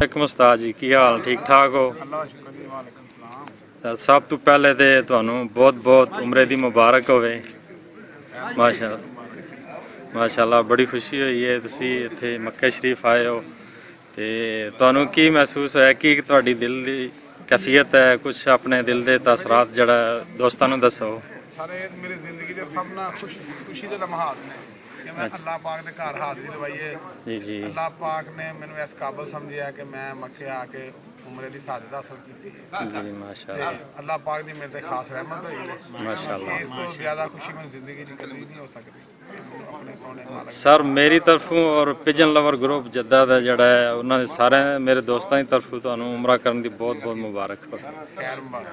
वालेकुम उस्ताद जी, की हाल ठीक ठाक हो? अल्लाह शुक्र जी, वालेकुम सलाम। सब तो पहले तो तुहानू बहुत बहुत उम्रे दी मुबारक होवे। माशाअल्लाह बड़ी खुशी हुई है तुसी इत्थे मक्के शरीफ आए हो ते तुहानू की महसूस होया कि तुहाडी दिल दी कैफियत है, कुछ अपने दिल दे तसरात जड़ा दोस्तां नू दसो। सारे मेरी जिंदगी के सब ना खुशी के लम्हात ने कि मैं अल्लाह पाक के घर हाज़री लवाई है। जी जी अल्लाह पाक ने मैनू इस काबिल समझिया कि मैं मक्के आके उम्रे की सादत हासिल की। जी माशाअल्लाह अल्लाह पाक की मेरे ते खास रहमत हुई है। माशाअल्लाह। इस तो ज़्यादा खुशी मेरी जिंदगी च कभी नहीं हो सकती अपने सोने मालिक। सर मेरी तरफों और पिजन लवर ग्रुप जद्दा दा जड़ा है उन्होंने सारे मेरे दोस्तों की तरफों तुहानू उमरा करने की बहुत बहुत मुबारक हो। खैर मुबारक।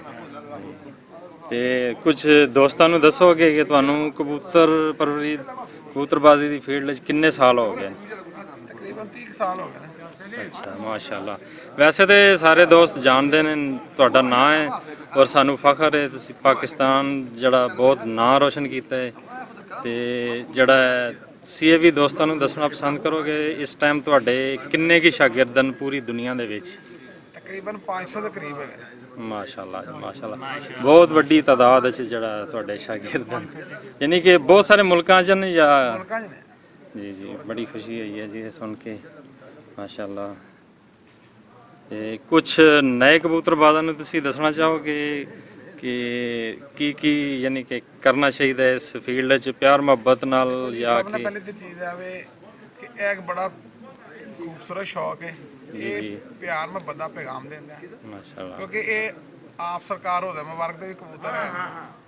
ते कुछ दोस्तों नू दसोगे कि तुहानू कबूतर परवरी कबूतरबाजी की फील्ड किन्ने साल हो गए? तकरीबन 30 साल हो गए ने। अच्छा माशाअल्लाह। वैसे तो सारे दोस्त जानते हैं तुहाडा नाम है और सानू फखर है तुसी पाकिस्तान जड़ा बहुत नाम रोशन किया है ते जड़ा तुसी ये भी दोस्तों नू दसना पसंद करोगे इस टाइम तुहाडे किन्ने की शागिर्दन पूरी दुनिया दे विच? तकरीबन 500 के करीब है। माशाअल्लाह माशाअल्लाह बहुत वड्डी तादाद च जड़ा तुहाडे शागिर्दन यानी कि बहुत सारे मुल्कां च न या? मुल्कां च ने। जी जी बड़ी खुशी हुई है जी सुन के माशाअल्लाह। कुछ नए कबूतरबाज़ां नूं तुसीं दसना चाहोगे कि यानी कि करना चाहिए इस फील्ड च प्यार मुहब्बत नाल या सब ने कि? पहले तो चीज़ है वे कि एक बड़ा खूबसूरत शौक है जी ये जी प्यार मुहब्बत का पैगाम देता है माशाअल्लाह। क्योंकि ये आप सरकार हो मुबारक दे भी कबूतर है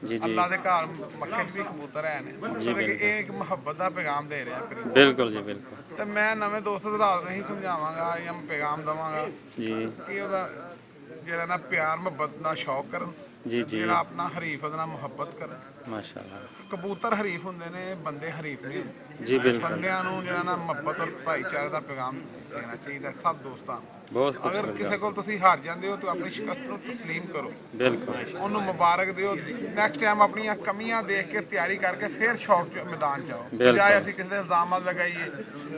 जी जी अल्लाह के घर मक्के च भी कबूतर है मकसद है कि ये एक मुहब्बत का पैगाम दे रहा है। बिल्कुल जी बिल्कुल। तो मैं नवे दोस्त रात नहीं समझावांगा या मैं पैगाम देवांगा जी कि ਉਹਦਾ ਜਿਹੜਾ ਨਾ ਪਿਆਰ ਮੁਹੱਬਤ ਦਾ ਸ਼ੌਕ ਕਰਨ जी जी ਜਿਹੜਾ ਆਪਣਾ ਹਰੀਫ ਉਹਦੇ ਨਾਲ ਮੁਹੱਬਤ ਕਰਨ। माशाअल्लाह। ਕਬੂਤਰ ਹਰੀਫ ਹੁੰਦੇ ਨੇ ਬੰਦੇ ਹਰੀਫ ਨਹੀਂ ਹੁੰਦੇ। जी बिल्कुल ਬੰਦਿਆਂ ਨੂੰ ਜਿਹੜਾ ਨਾ ਮੁਹੱਬਤ ਔਰ ਭਾਈਚਾਰੇ ਦਾ ਪੈਗਾਮ ਦੇਣਾ ਚਾਹੀਦਾ ਸਭ ਦੋਸਤਾਂ ਨੂੰ। बहुत कुछ ਅਗਰ मिल ਕਿਸੇ जाए। ਕੋਲ ਤੁਸੀਂ ਹਾਰ ਜਾਂਦੇ ਹੋ ਤਾਂ ਆਪਣੀ ਸ਼ਿਕਸਤ ਨੂੰ ਤਸਲੀਮ ਕਰੋ बिल्कुल ਉਹਨੂੰ ਮੁਬਾਰਕ ਦਿਓ ਨੈਕਸਟ ਟਾਈਮ ਆਪਣੀਆਂ ਕਮੀਆਂ ਦੇਖ ਕੇ ਤਿਆਰੀ ਕਰਕੇ ਫਿਰ ਸ਼ੌਕ ਚ ਮੈਦਾਨ ਚ ਆਓ ਬਿਲਕੁਲ। ਬਜਾਏ ਅਸੀਂ ਕਿਸੇ ਦੇ ਇਲਜ਼ਾਮਾਂ ਲਗਾਈਏ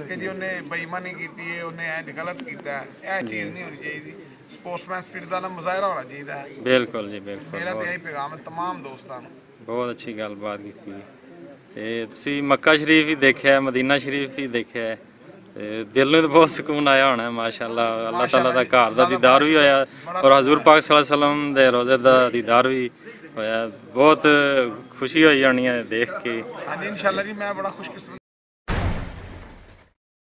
ਕਿ ਜੀ ਉਹਨੇ ਬੇਈਮਾਨੀ ਕੀਤੀ ਹੈ ਉਹਨੇ ਇੰਜ ਗਲਤ ਕੀਤਾ ਹੈ ਇਹ ਚੀਜ਼ ਨਹੀਂ ਹੋਣੀ ਚਾਹੀਦੀ। ਸਪੋਰਟਸਮੈਨ ਸਪਿਰਿਟ ਦਾ ਨਾ ਮੁਜ਼ਾਹਰਾ ਹੋਣਾ ਚਾਹੀਦਾ ਹੈ। बिल्कुल जी बिल्कुल ਮੇਰਾ ਤਾਂ ਇਹੀ ਪੈਗਾਮ ਹੈ तमाम ਦੋਸਤਾਂ ਨੂੰ। बहुत अच्छी गलबात की ते तुसी मक्का शरीफ ही देखा मदीना शरीफ ही देखा ते दिल में तो बहुत सुकून आया होना है माशाअल्लाह। अल्लाह ताला दा घर दा दीदार भी होया और हजूर पाक सल्लल्लाहु अलैहि वसल्लम दे रोज़े दा दीदार भी होया। बहुत खुशी हुई होनी है देख के। हाँ जी इंशाल्लाह जी मैं बड़ा खुशकिस्मत